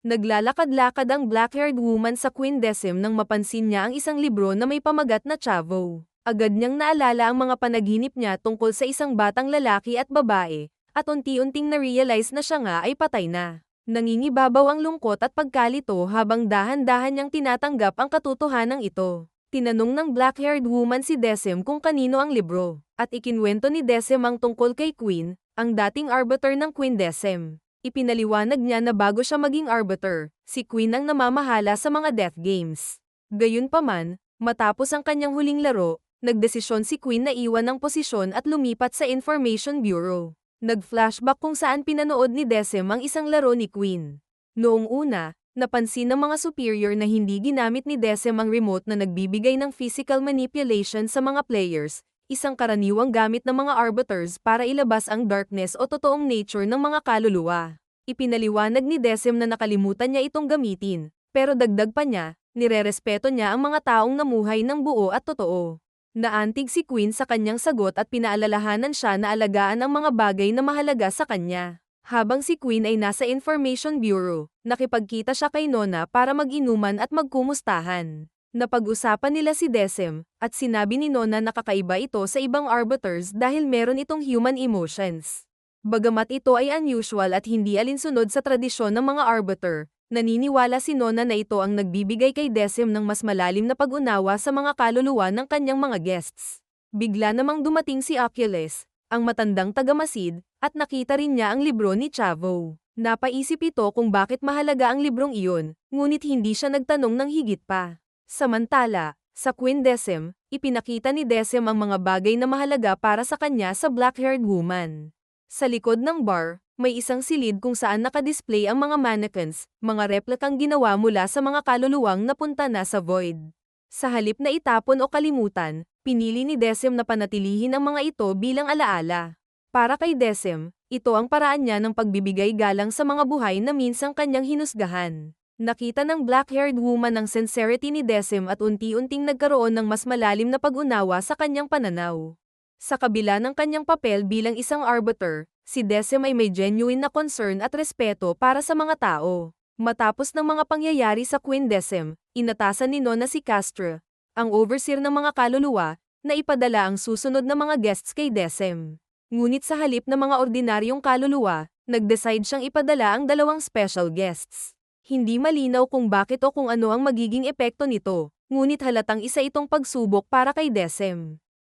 Naglalakad-lakad ang black-haired woman sa Quindecim nang mapansin niya ang isang libro na may pamagat na Chavo. Agad niyang naalala ang mga panaginip niya tungkol sa isang batang lalaki at babae, at unti-unting na-realize na siya nga ay patay na. Nangingibabaw ang lungkot at pagkalito habang dahan-dahan niyang tinatanggap ang katotohanan ito. Tinanong ng black-haired woman si Decim kung kanino ang libro, at ikinwento ni Decim ang tungkol kay Queen, ang dating arbiter ng Quindecim. Ipinaliwanag niya na bago siya maging arbiter, si Queen ang namamahala sa mga death games. Gayunpaman, matapos ang kanyang huling laro, nagdesisyon si Queen na iwan ang posisyon at lumipat sa Information Bureau. Nag-flashback kung saan pinanood ni Decim ang isang laro ni Queen. Noong una, napansin ng mga superior na hindi ginamit ni Decim ang remote na nagbibigay ng physical manipulation sa mga players, isang karaniwang gamit ng mga arbiters para ilabas ang darkness o totoong nature ng mga kaluluwa. Ipinaliwanag ni Decim na nakalimutan niya itong gamitin, pero dagdag pa niya, nirerespeto niya ang mga taong namuhay ng buo at totoo. Naantig si Queen sa kanyang sagot at pinaalalahanan siya na alagaan ang mga bagay na mahalaga sa kanya. Habang si Queen ay nasa Information Bureau, nakipagkita siya kay Nona para mag-inuman at magkumustahan. Napag-usapan nila si Decim, at sinabi ni Nona na kakaiba ito sa ibang arbiters dahil meron itong human emotions. Bagamat ito ay unusual at hindi alinsunod sa tradisyon ng mga arbiter, naniniwala si Nona na ito ang nagbibigay kay Decim ng mas malalim na pag-unawa sa mga kaluluwa ng kanyang mga guests. Bigla namang dumating si Oculus, ang matandang tagamasid, at nakita rin niya ang libro ni Chavo. Napaisip ito kung bakit mahalaga ang librong iyon, ngunit hindi siya nagtanong ng higit pa. Samantala, sa Quindecim, ipinakita ni Decim ang mga bagay na mahalaga para sa kanya sa black-haired woman. Sa likod ng bar, may isang silid kung saan nakadisplay ang mga mannequins, mga replikang ginawa mula sa mga kaluluwang napunta na sa void. Sa halip na itapon o kalimutan, pinili ni Decim na panatilihin ang mga ito bilang alaala. Para kay Decim, ito ang paraan niya ng pagbibigay galang sa mga buhay na minsang kanyang hinusgahan. Nakita ng black-haired woman ang sincerity ni Decim at unti-unting nagkaroon ng mas malalim na pag-unawa sa kanyang pananaw. Sa kabila ng kanyang papel bilang isang arbiter, si Decim ay may genuine na concern at respeto para sa mga tao. Matapos ng mga pangyayari sa Quindecim, inatasan ni Nona si Castro, ang overseer ng mga kaluluwa, na ipadala ang susunod na mga guests kay Decim. Ngunit sa halip na mga ordinaryong kaluluwa, nag-decide siyang ipadala ang dalawang special guests. Hindi malinaw kung bakit o kung ano ang magiging epekto nito, ngunit halatang isa itong pagsubok para kay Decim.